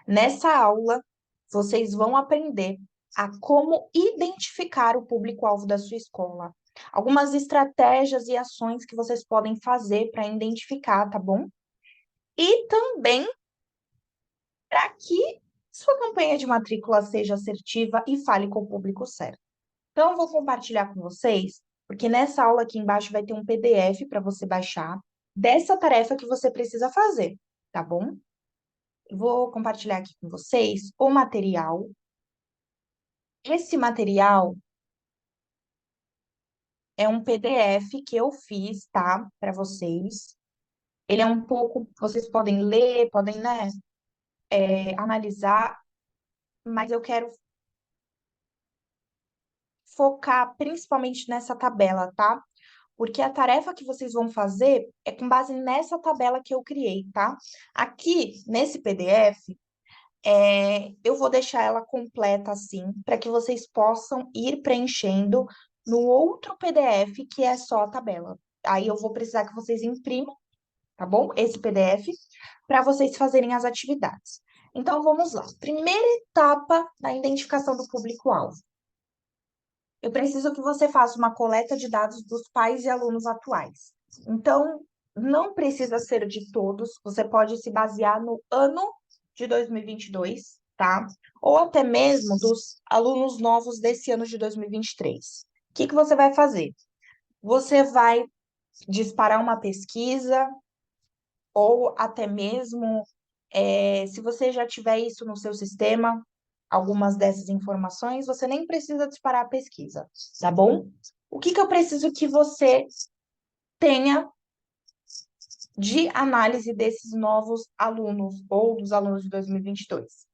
Nessa aula, vocês vão aprender a como identificar o público-alvo da sua escola. Algumas estratégias e ações que vocês podem fazer para identificar, tá bom? E também para que sua campanha de matrícula seja assertiva e fale com o público certo. Então, eu vou compartilhar com vocês, porque nessa aula aqui embaixo vai ter um PDF para você baixar dessa tarefa que você precisa fazer, tá bom? Eu vou compartilhar aqui com vocês o material. Esse material é um PDF que eu fiz, tá? Para vocês. Ele é um pouco, vocês podem ler, podem, né, analisar, mas eu quero focar principalmente nessa tabela, tá? Porque a tarefa que vocês vão fazer é com base nessa tabela que eu criei, tá? Aqui, nesse PDF, eu vou deixar ela completa assim, para que vocês possam ir preenchendo no outro PDF, que é só a tabela. Aí eu vou precisar que vocês imprimam, tá bom? Esse PDF, para vocês fazerem as atividades. Então, vamos lá. Primeira etapa na identificação do público-alvo. Eu preciso que você faça uma coleta de dados dos pais e alunos atuais. Então, não precisa ser de todos, você pode se basear no ano de 2022, tá? Ou até mesmo dos alunos novos desse ano de 2023. O que que você vai fazer? Você vai disparar uma pesquisa, ou até mesmo, se você já tiver isso no seu sistema, algumas dessas informações, você nem precisa disparar a pesquisa, tá bom? O que que eu preciso que você tenha de análise desses novos alunos ou dos alunos de 2022?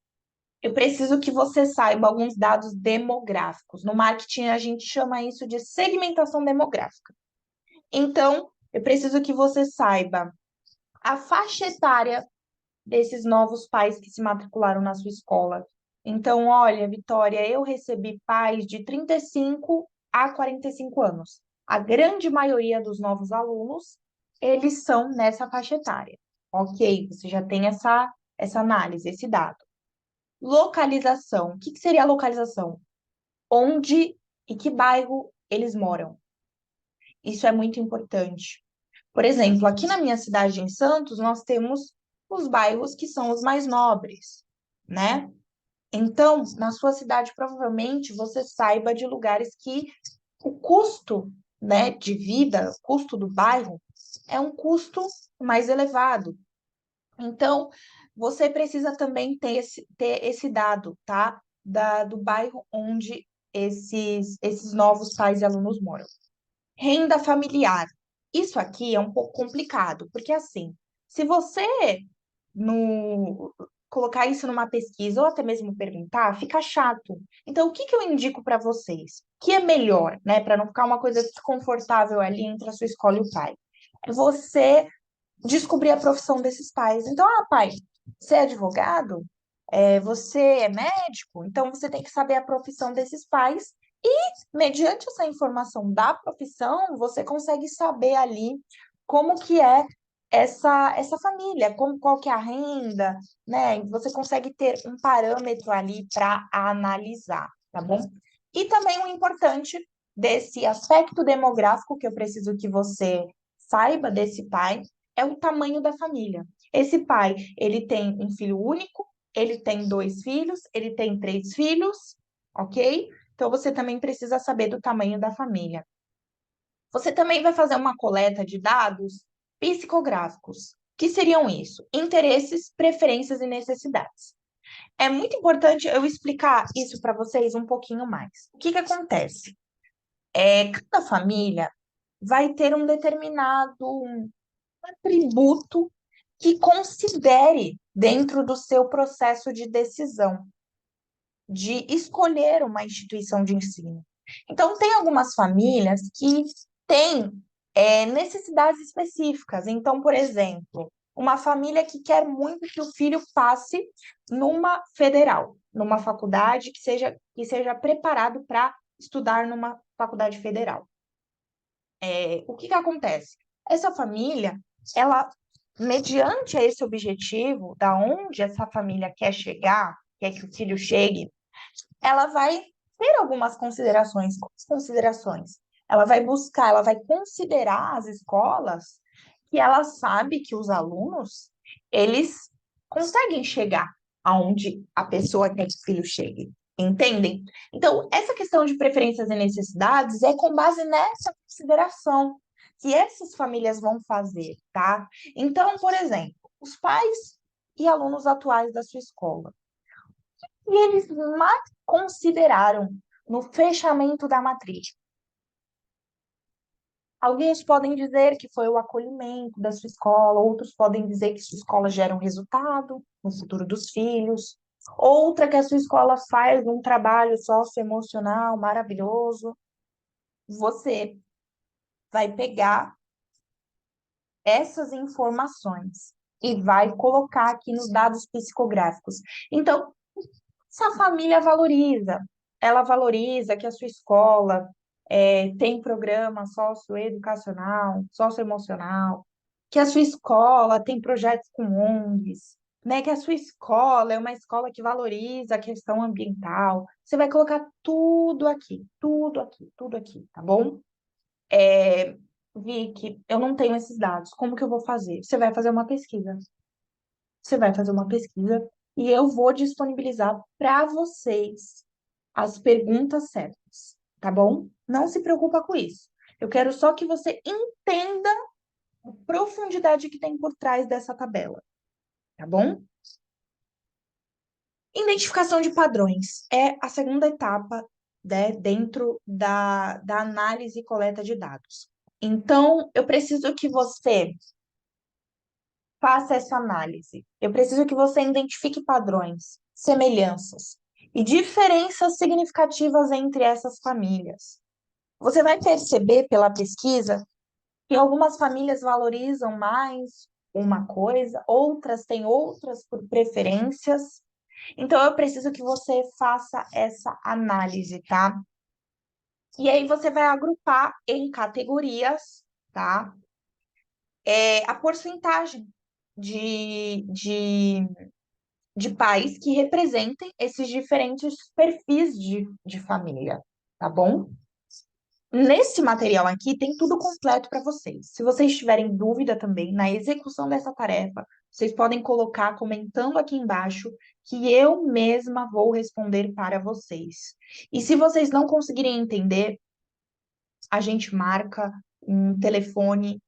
Eu preciso que você saiba alguns dados demográficos. No marketing, a gente chama isso de segmentação demográfica. Então, eu preciso que você saiba a faixa etária desses novos pais que se matricularam na sua escola. Então, olha, Vitória, eu recebi pais de 35 a 45 anos. A grande maioria dos novos alunos, eles são nessa faixa etária. Ok, você já tem essa análise, esse dado. Localização. O que que seria a localização? Onde e que bairro eles moram. Isso é muito importante. Por exemplo, aqui na minha cidade, em Santos, nós temos os bairros que são os mais nobres, né? Então, na sua cidade, provavelmente você saiba de lugares que o custo, né, de vida, o custo do bairro, é um custo mais elevado. Então, você precisa também ter esse dado, tá? Do bairro onde esses novos pais e alunos moram. Renda familiar. Isso aqui é um pouco complicado, porque assim, se você no, colocar isso numa pesquisa ou até mesmo perguntar, fica chato. Então, o que que eu indico para vocês? Que é melhor, né, para não ficar uma coisa desconfortável ali entre a sua escola e o pai? É você descobrir a profissão desses pais. Então, pai, você é advogado? Você é médico? Então, você tem que saber a profissão desses pais mediante essa informação da profissão, você consegue saber ali como que é essa família, qual que é a renda, né? Você consegue ter um parâmetro ali para analisar, tá bom? E também o importante desse aspecto demográfico que eu preciso que você saiba desse pai é o tamanho da família. Esse pai, ele tem um filho único, ele tem dois filhos, ele tem três filhos, ok? Então, você também precisa saber do tamanho da família. Você também vai fazer uma coleta de dados psicográficos. Que seriam isso? Interesses, preferências e necessidades. É muito importante eu explicar isso para vocês um pouquinho mais. O que que acontece? Cada família vai ter um determinado atributo que considere dentro do seu processo de decisão, de escolher uma instituição de ensino. Então, tem algumas famílias que têm necessidades específicas. Então, por exemplo, uma família que quer muito que o filho passe numa federal, numa faculdade que seja preparado para estudar numa faculdade federal. O que que acontece? Essa família, ela mediante a esse objetivo, da onde essa família quer chegar, quer que o filho chegue, ela vai ter algumas considerações. Quais considerações? Ela vai buscar, ela vai considerar as escolas que ela sabe que os alunos, eles conseguem chegar aonde a pessoa quer que o filho chegue. Entendem? Então, essa questão de preferências e necessidades é com base nessa consideração que essas famílias vão fazer, tá? Então, por exemplo, os pais e alunos atuais da sua escola e eles mais consideraram no fechamento da matrícula. Alguns podem dizer que foi o acolhimento da sua escola, outros podem dizer que sua escola gera um resultado no futuro dos filhos, outra que a sua escola faz um trabalho socioemocional maravilhoso. Você vai pegar essas informações e vai colocar aqui nos dados psicográficos. Então, essa família valoriza. Ela valoriza que a sua escola tem programa socioeducacional, socioemocional, que a sua escola tem projetos com ONGs, né? Que a sua escola é uma escola que valoriza a questão ambiental. Você vai colocar tudo aqui, tudo aqui, tudo aqui, tá bom? Vicky, eu não tenho esses dados. Como que eu vou fazer? Você vai fazer uma pesquisa. Você vai fazer uma pesquisa e eu vou disponibilizar para vocês as perguntas certas, tá bom? Não se preocupa com isso. Eu quero só que você entenda a profundidade que tem por trás dessa tabela, tá bom? Identificação de padrões é a segunda etapa, né, dentro da análise e coleta de dados. Então, eu preciso que você faça essa análise. Eu preciso que você identifique padrões, semelhanças e diferenças significativas entre essas famílias. Você vai perceber pela pesquisa que algumas famílias valorizam mais uma coisa, outras têm outras por preferências. Então, eu preciso que você faça essa análise, tá? E aí você vai agrupar em categorias, tá? A porcentagem de pais que representem esses diferentes perfis de família, tá bom? Nesse material aqui tem tudo completo para vocês. Se vocês tiverem dúvida também na execução dessa tarefa, vocês podem colocar comentando aqui embaixo que eu mesma vou responder para vocês. E se vocês não conseguirem entender, a gente marca um telefone,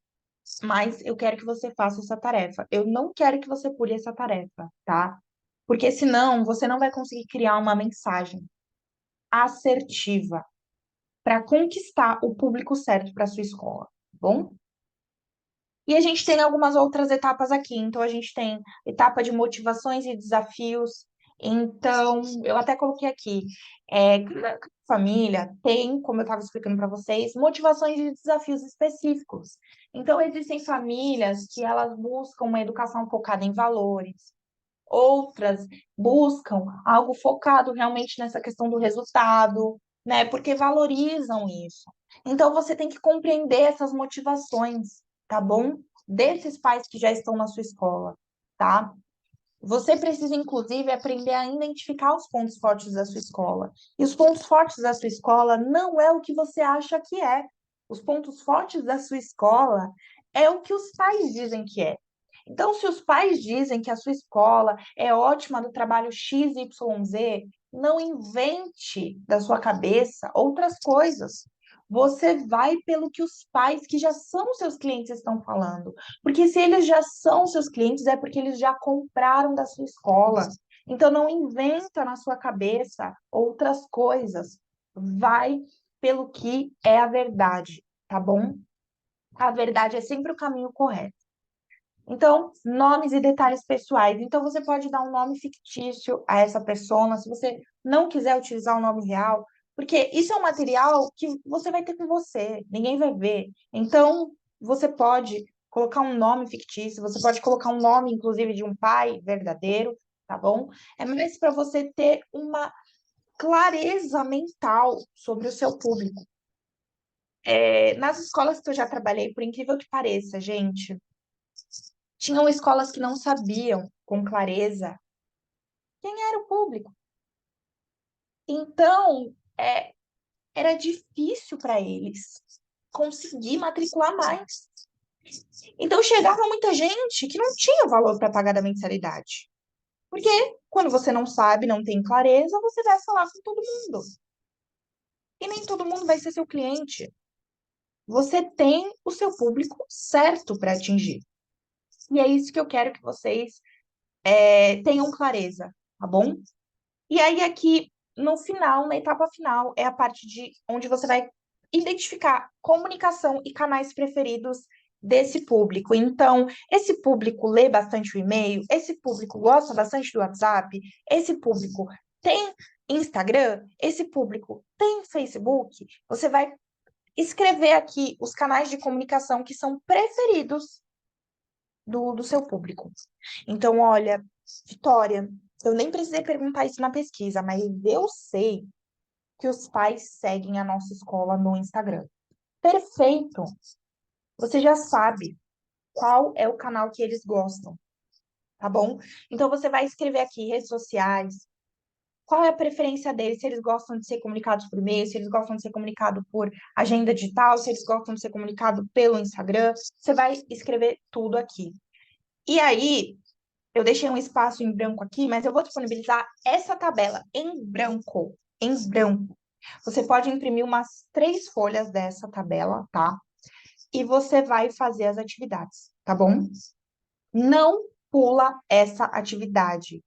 mas eu quero que você faça essa tarefa. Eu não quero que você pule essa tarefa, tá? Porque senão você não vai conseguir criar uma mensagem assertiva para conquistar o público certo para sua escola, tá bom? E a gente tem algumas outras etapas aqui. Então, a gente tem etapa de motivações e desafios. Então, eu até coloquei aqui, cada família tem, como eu estava explicando para vocês, motivações e desafios específicos. Então, existem famílias que elas buscam uma educação focada em valores, outras buscam algo focado realmente nessa questão do resultado, né? Porque valorizam isso. Então você tem que compreender essas motivações, tá bom? Desses pais que já estão na sua escola, tá? Você precisa, inclusive, aprender a identificar os pontos fortes da sua escola. E os pontos fortes da sua escola não é o que você acha que é. Os pontos fortes da sua escola é o que os pais dizem que é. Então, se os pais dizem que a sua escola é ótima no trabalho X, Y, Z, não invente da sua cabeça outras coisas. Você vai pelo que os pais que já são seus clientes estão falando. Porque se eles já são seus clientes, é porque eles já compraram da sua escola. Então, não inventa na sua cabeça outras coisas. Vai pelo que é a verdade, tá bom? A verdade é sempre o caminho correto. Então, nomes e detalhes pessoais. Então, você pode dar um nome fictício a essa persona, se você não quiser utilizar o nome real, porque isso é um material que você vai ter com você, ninguém vai ver. Então, você pode colocar um nome fictício, você pode colocar um nome, inclusive, de um pai verdadeiro, tá bom? É mais para você ter uma clareza mental sobre o seu público. Nas escolas que eu já trabalhei, por incrível que pareça, gente, Tinham escolas que não sabiam com clareza quem era o público. Então, era difícil para eles conseguir matricular mais. Então, chegava muita gente que não tinha valor para pagar da mensalidade. Porque quando você não sabe, não tem clareza, você vai falar com todo mundo. E nem todo mundo vai ser seu cliente. Você tem o seu público certo para atingir. E é isso que eu quero que vocês tenham clareza, tá bom? E aí, aqui, no final, na etapa final, é a parte de onde você vai identificar comunicação e canais preferidos desse público. Então, esse público lê bastante o e-mail, esse público gosta bastante do WhatsApp, esse público tem Instagram, esse público tem Facebook. Você vai escrever aqui os canais de comunicação que são preferidos do seu público. Então, olha, Vitória, eu nem precisei perguntar isso na pesquisa, mas eu sei que os pais seguem a nossa escola no Instagram. Perfeito! Você já sabe qual é o canal que eles gostam, tá bom? Então, você vai escrever aqui redes sociais, qual é a preferência deles, se eles gostam de ser comunicados por e-mail, se eles gostam de ser comunicados por agenda digital, se eles gostam de ser comunicados pelo Instagram. Você vai escrever tudo aqui. E aí, eu deixei um espaço em branco aqui, mas eu vou disponibilizar essa tabela em branco. Em branco. Você pode imprimir umas 3 folhas dessa tabela, tá? E você vai fazer as atividades, tá bom? Não pula essa atividade,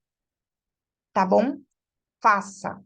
tá bom? Faça.